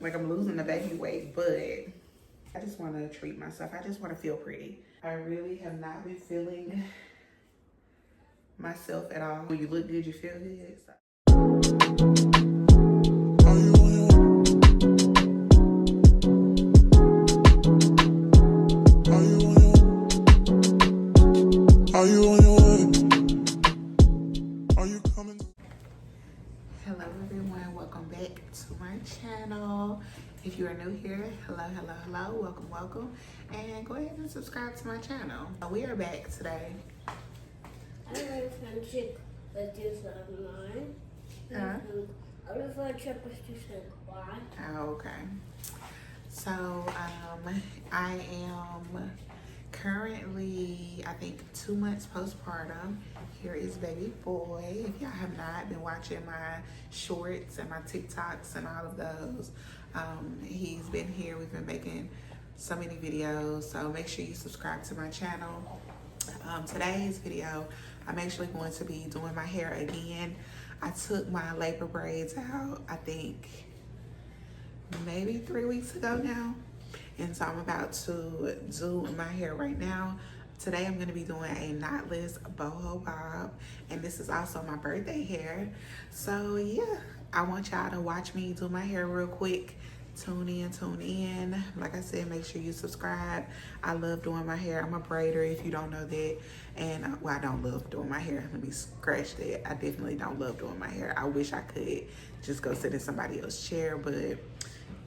like I'm losing the baby weight, but I just want to treat myself. I just want to feel pretty. I really have not been feeling myself at all. When you look good, you feel good. So. Are you on your way? Are you coming? Hello everyone, welcome back to my channel. If you are new here, hello, welcome, and go ahead and subscribe to my channel. We are back today. I don't know if I'm sick with this online. I don't know if I'm sick with this online. Oh, okay. So, I am currently, I think, 2 months postpartum. Here is baby boy. If y'all have not been watching my shorts and my TikToks and all of those, he's been here. We've been making so many videos, so make sure you subscribe to my channel. Today's video, I'm actually going to be doing my hair again. I took my labor braids out, I think maybe 3 weeks ago now. And so I'm about to do my hair right now. Today I'm gonna be doing a knotless boho bob. And this is also my birthday hair. So yeah, I want y'all to watch me do my hair real quick. Tune in. Like I said, make sure you subscribe. I love doing my hair. I'm a braider, if you don't know that. And well, I don't love doing my hair. Let me scratch that. I definitely don't love doing my hair. I wish I could just go sit in somebody else's chair, but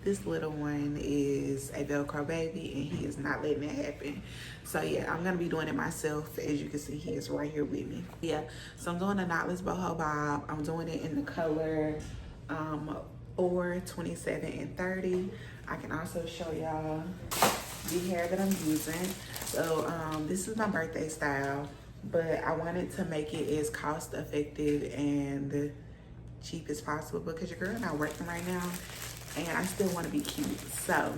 this little one is a Velcro baby and he is not letting it happen. So yeah, I'm gonna be doing it myself. As you can see, he is right here with me. Yeah, so I'm doing a knotless boho bob. I'm doing it in the color or 27 and 30. I can also show y'all the hair that I'm using. So this is my birthday style, but I wanted to make it as cost effective and cheap as possible because your girl not working right now and I still want to be cute. So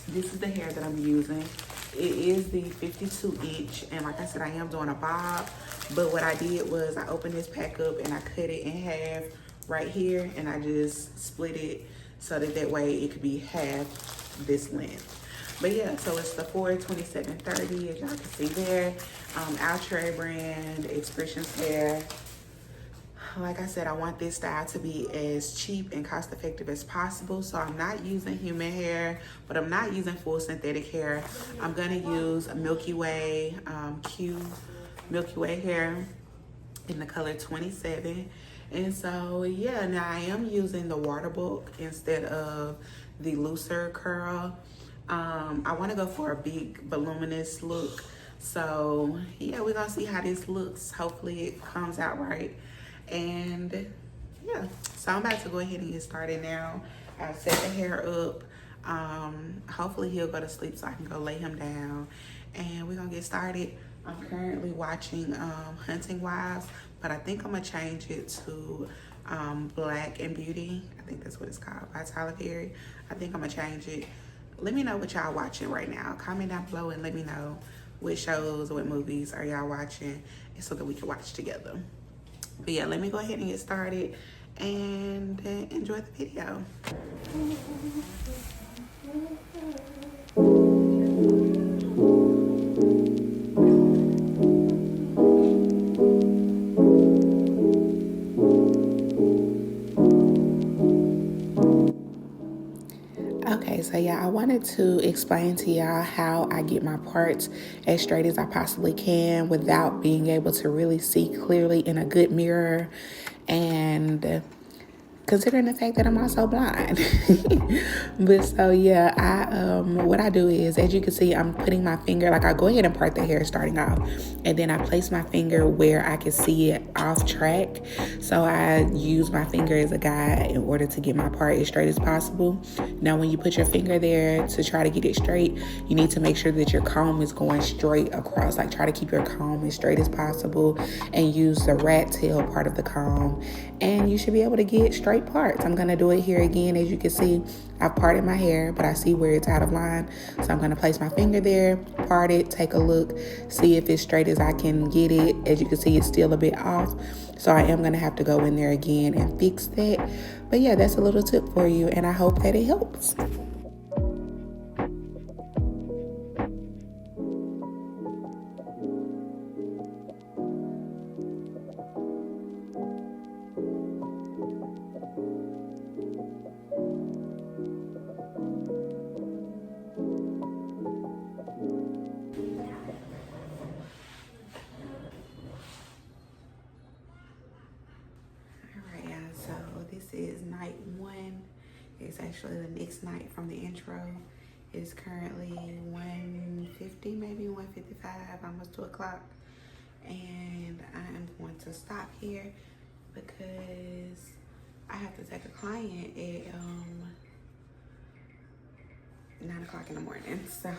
this is the hair that I'm using. It is the 52 inch, and like I said, I am doing a bob, but what I did was I opened this pack up and I cut it in half right here, and I just split it so that way it could be half this length. But yeah, so it's the 42730, as y'all can see there. Outre brand, Expressions hair. Like I said, I want this style to be as cheap and cost effective as possible. So I'm not using human hair, but I'm not using full synthetic hair. I'm gonna use a Milky Way, Milky Way hair in the color 27. And so yeah, now I am using the water bulk instead of the looser curl. I wanna go for a big voluminous look. So yeah, we're gonna see how this looks. Hopefully it comes out right. And yeah, so I'm about to go ahead and get started now. I'll set the hair up. Hopefully he'll go to sleep so I can go lay him down. And we're gonna get started. I'm currently watching Hunting Wives, but I think I'm gonna change it to Black and Beauty. I think that's what it's called, by Tyler Perry. I think I'm gonna change it. Let me know what y'all watching right now. Comment down below and let me know what shows, what movies are y'all watching, so that we can watch together. But yeah, let me go ahead and get started and enjoy the video. Okay, so yeah, I wanted to explain to y'all how I get my parts as straight as I possibly can without being able to really see clearly in a good mirror, and considering the fact that I'm also blind. But so yeah, what I do is, as you can see, I'm putting my finger, like I go ahead and part the hair starting off, and then I place my finger where I can see it off track. So I use my finger as a guide in order to get my part as straight as possible. Now when you put your finger there to try to get it straight, you need to make sure that your comb is going straight across. Like try to keep your comb as straight as possible and use the rat tail part of the comb, and you should be able to get straight parts. I'm gonna do it here again. As you can see, I've parted my hair, but I see where it's out of line. So I'm gonna place my finger there, part it, take a look, see if it's straight as I can get it. As you can see, it's still a bit off. So I am gonna have to go in there again and fix that. But yeah, that's a little tip for you, and I hope that it helps. Alright, y'all, so this is night 1. It's actually the next night from the intro. It's currently 1:50, maybe 1:55, almost 2 o'clock. And I am going to stop here because I have to take a client at 9 o'clock in the morning. So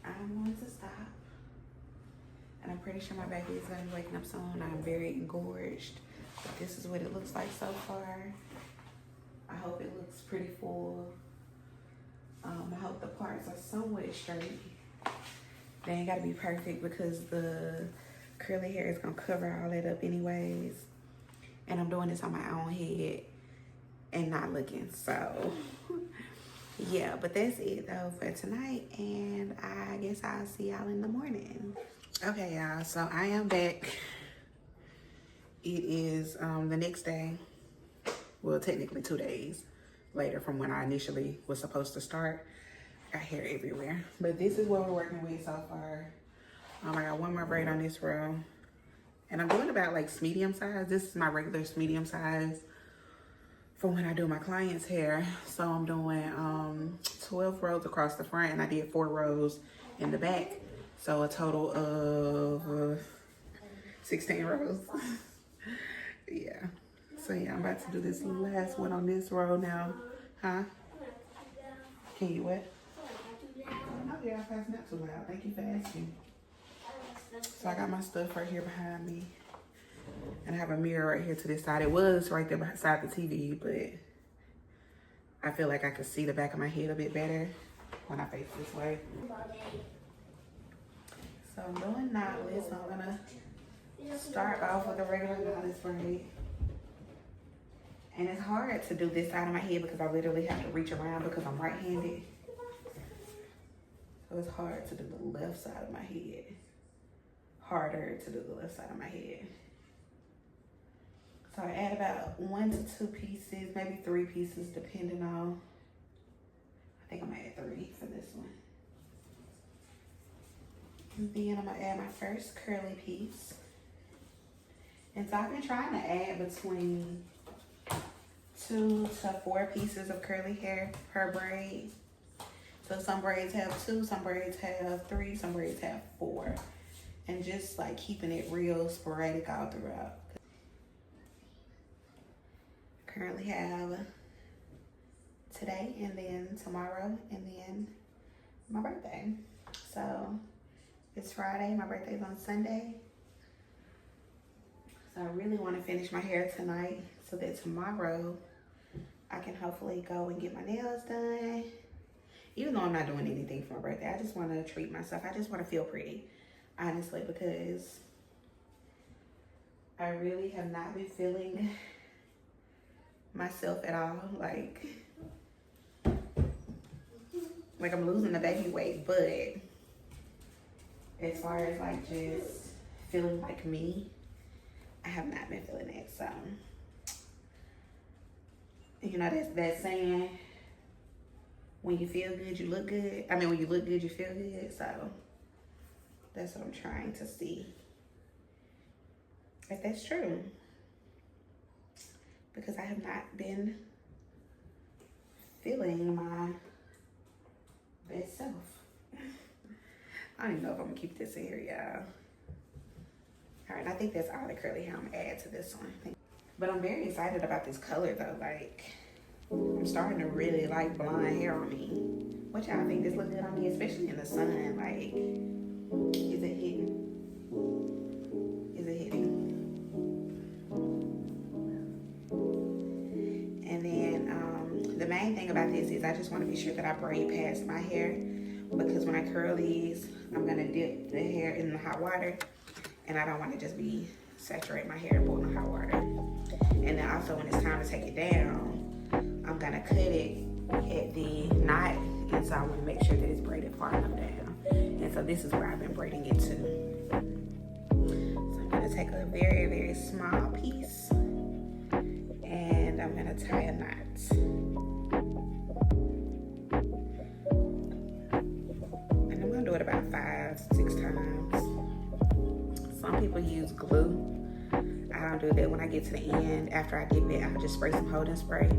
I'm going to stop. And I'm pretty sure my baby is going to be waking up soon. I'm very engorged. But this is what it looks like so far. I hope it looks pretty full. I hope the parts are somewhat straight. They ain't gotta be perfect because the curly hair is gonna cover all that up anyways. And I'm doing this on my own head and not looking, so yeah. But that's it though for tonight, and I guess I'll see y'all in the morning. Okay, y'all, so I am back. It is the next day. Well, technically 2 days later from when I initially was supposed to start. Got hair everywhere. But this is what we're working with so far. I got one more braid on this row. And I'm doing about like medium size. This is my regular medium size for when I do my client's hair. So I'm doing 12 rows across the front, and I did 4 rows in the back. So a total of 16 rows. Yeah. So yeah, I'm about to do this last one on this row now. Huh? Can you what? Oh yeah, that's not too loud. Thank you for asking. So I got my stuff right here behind me. And I have a mirror right here to this side. It was right there beside the TV, but I feel like I could see the back of my head a bit better when I face this way. So I'm doing knotless. I'm gonna start off with a regular knotless braid. And it's hard to do this side of my head because I literally have to reach around because I'm right-handed. So it's hard to do the left side of my head. Harder to do the left side of my head. So I add about 1 to 2 pieces, maybe 3 pieces, depending on. I think I'm gonna add 3 for this one. And then I'm gonna add my first curly piece. And so I've been trying to add between 2 to 4 pieces of curly hair per braid. So some braids have 2, some braids have 3, some braids have 4. And just like keeping it real sporadic all throughout. Currently have today and then tomorrow and then my birthday. So it's Friday, my birthday's on Sunday. So I really want to finish my hair tonight so that tomorrow I can hopefully go and get my nails done. Even though I'm not doing anything for my birthday, I just want to treat myself. I just want to feel pretty, honestly, because I really have not been feeling myself at all. Like I'm losing the baby weight, but as far as like just feeling like me, I have not been feeling it. So, you know, that's that saying, when you feel good, you look good. I mean, when you look good, you feel good. So that's what I'm trying to see if that's true. Because I have not been feeling my best self. I don't even know if I'm gonna keep this in here, y'all. All right, I think that's all the curly hair I'm gonna add to this one. But I'm very excited about this color though. Like, I'm starting to really like blonde hair on me. What y'all think? This look good on me, especially in the sun. Like, is it hitting? Is it hitting? And then the main thing about this is I just want to be sure that I braid past my hair, because when I curl these, I'm gonna dip the hair in the hot water, and I don't want to just be saturate my hair in boiling hot water. And then also when it's time to take it down, I'm gonna cut it at the knot, and so I want to make sure that it's braided far enough down. And so this is where I've been braiding it to. So I'm gonna take a very, very small piece, and I'm gonna tie a knot. And I'm gonna do it about 5-6 times. Some people use glue. I don't do that. When I get to the end, after I dip it, I'll just spray some holding spray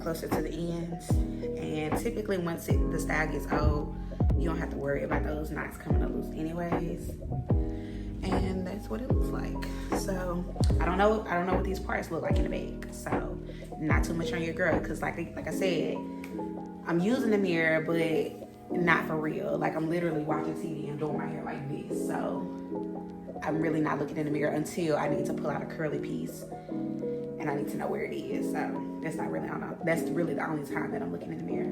closer to the ends. And typically once the style gets old, you don't have to worry about those knots coming up loose anyways. And that's what it looks like. So I don't know what these parts look like in the bag. So not too much on your girl, because like I said, I'm using the mirror, but not for real. Like, I'm literally watching TV and doing my hair like this. So I'm really not looking in the mirror until I need to pull out a curly piece and I need to know where it is. So that's really the only time that I'm looking in the mirror.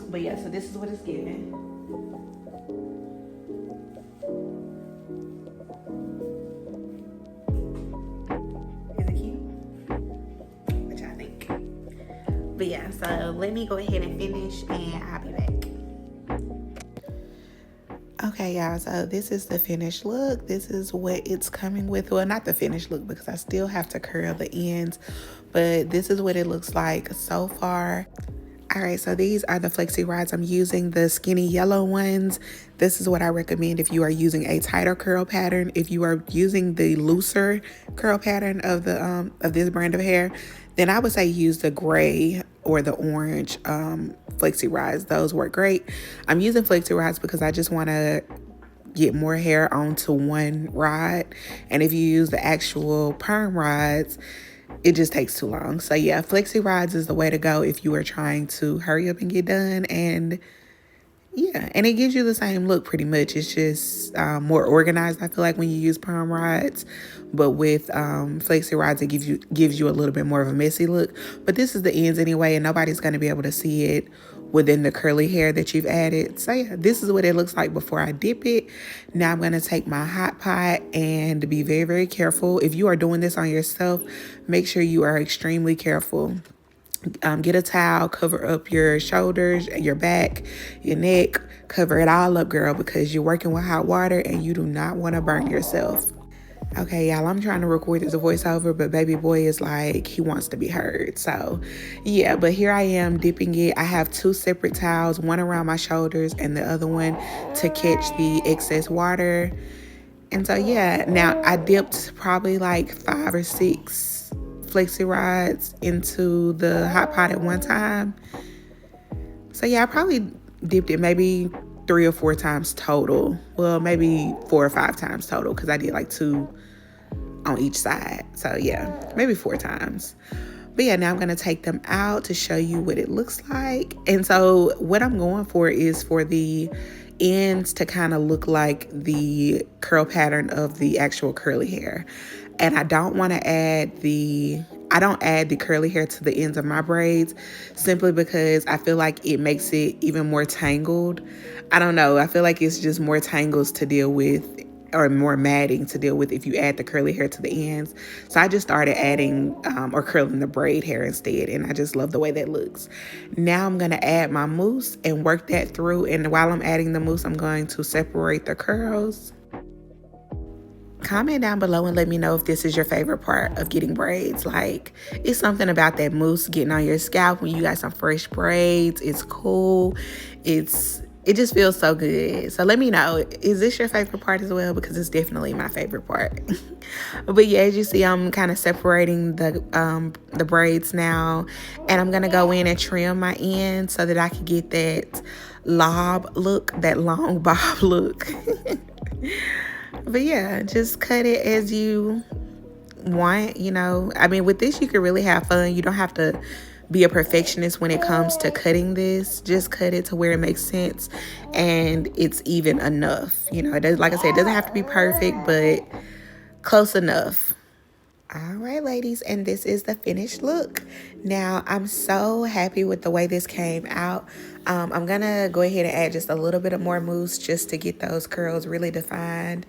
But yeah, so this is what it's giving. Is it cute? What y'all think? But yeah, so let me go ahead and finish and I'll be back. Okay, y'all, so this is the finished look. This is what it's coming with. Well, not the finished look because I still have to curl the ends, but this is what it looks like so far. All right, so these are the flexi rods. I'm using the skinny yellow ones. This is what I recommend if you are using a tighter curl pattern. If you are using the looser curl pattern of this brand of hair, then I would say use the gray or the orange flexi rods. Those work great. I'm using flexi rods because I just want to get more hair onto one rod. And if you use the actual perm rods, it just takes too long. So yeah, flexi rods is the way to go if you are trying to hurry up and get done. And yeah, and it gives you the same look pretty much. It's just more organized, I feel like, when you use perm rods. But with flexi rods, it gives you a little bit more of a messy look. But this is the ends anyway, and nobody's going to be able to see it within the curly hair that you've added. So yeah, this is what it looks like before I dip it. Now I'm going to take my hot pot and be very, very careful. If you are doing this on yourself, make sure you are extremely careful. Get a towel, cover up your shoulders, your back, your neck, cover it all up, girl, because you're working with hot water and you do not want to burn yourself. Okay, y'all, I'm trying to record this voiceover, but baby boy is like, he wants to be heard. So yeah, but here I am dipping it. I have 2 separate towels, one around my shoulders and the other one to catch the excess water. And so yeah, now I dipped probably like 5 or 6 flexi rods into the hot pot at one time. So yeah, I probably dipped it maybe 3 or 4 times total. Well, maybe 4 or 5 times total, because I did like 2 on each side. So yeah, maybe 4 times. But yeah, now I'm going to take them out to show you what it looks like. And so what I'm going for is for the ends to kind of look like the curl pattern of the actual curly hair. And I don't want to add the curly hair to the ends of my braids, simply because I feel like it makes it even more tangled. I don't know. I feel like it's just more tangles to deal with, or more matting to deal with, if you add the curly hair to the ends. So I just started adding or curling the braid hair instead, and I just love the way that looks. Now I'm going to add my mousse and work that through. And while I'm adding the mousse, I'm going to separate the curls. Comment down below and let me know if this is your favorite part of getting braids. Like, it's something about that mousse getting on your scalp when you got some fresh braids. It's cool. It just feels so good. So let me know, is this your favorite part as well? Because it's definitely my favorite part. But yeah, as you see, I'm kind of separating the braids now, and I'm gonna go in and trim my ends so that I can get that lob look, that long bob look. But yeah, just cut it as you want, you know. I mean, with this, you can really have fun. You don't have to be a perfectionist when it comes to cutting this. Just cut it to where it makes sense and it's even enough. You know, it does, like I said, it doesn't have to be perfect, but close enough. All right, ladies, and this is the finished look. Now, I'm so happy with the way this came out. I'm gonna go ahead and add just a little bit of more mousse just to get those curls really defined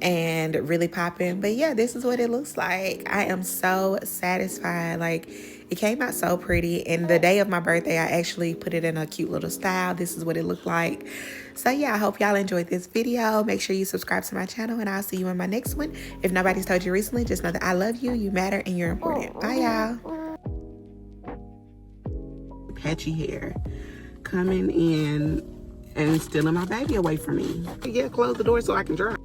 and really popping. But yeah, this is what it looks like. I am so satisfied. Like, it came out so pretty, and the day of my birthday I actually put it in a cute little style. This is what it looked like. So yeah, I hope y'all enjoyed this video. Make sure you subscribe to my channel, and I'll see you in my next one. If nobody's told you recently, just know that I love you, you matter, and you're important. Bye, y'all. Patchy hair coming in and stealing my baby away from me. Yeah, close the door so I can dry.